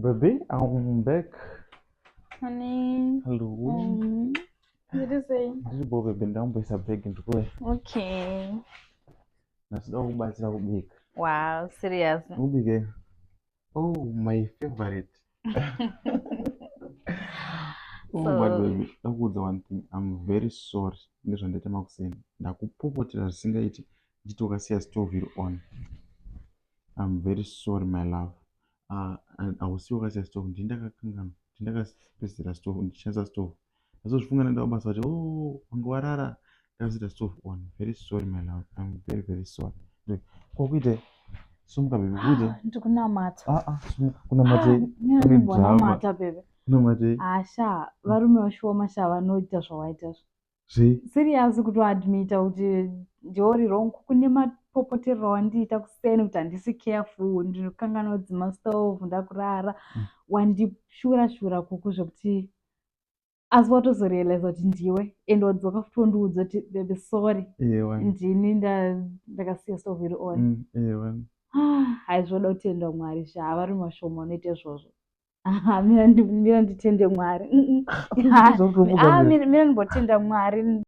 Baby, I'm back. Honey. Hello. What is it? Ndiribo baby ndamboisa bag ndikuwe. Okay. Nasida kubatsira kubika. Wow, serious. Ubike. Oh, my favorite. Oh, but baby, ndakuudza one thing. I'm very sorry ndezvandaita makuseni. Ndakupopotera zvisingaiti nditi ukasiya stove iri on. I'm very sorry my love. Hausiwo wakasiya stove ndindakakanganwa. Ndindakapedzera stove ndichishandisa stove. Ndazozvifunga nenda basa kuti wanga warara ndakasita stove on. Very sorry my love. I'm very very sorry. Kwakuita sumuka baby kuite. Ndikunamata. Sumuka kunamate. Ndinonamata baby. Kunamate. Asha, varume vashoma sha vanoita zvawaita. Serious kuti admita kuti ndiori wrong kune mapopotero wandiita kuseni kuti handisi careful ndinokanganwa kudzima stove ndakurara wandishura kuku zvekuti asi watozorealize kuti ndiwe ende wadzoka futi wondiudza kuti baby sorry ndini ndakasiya stove iri on. Haizvoda kutenda Mwari sha varume vashoma vanoita izvozvo. Mira nditende Mwari. Mira ndimbotenda Mwari.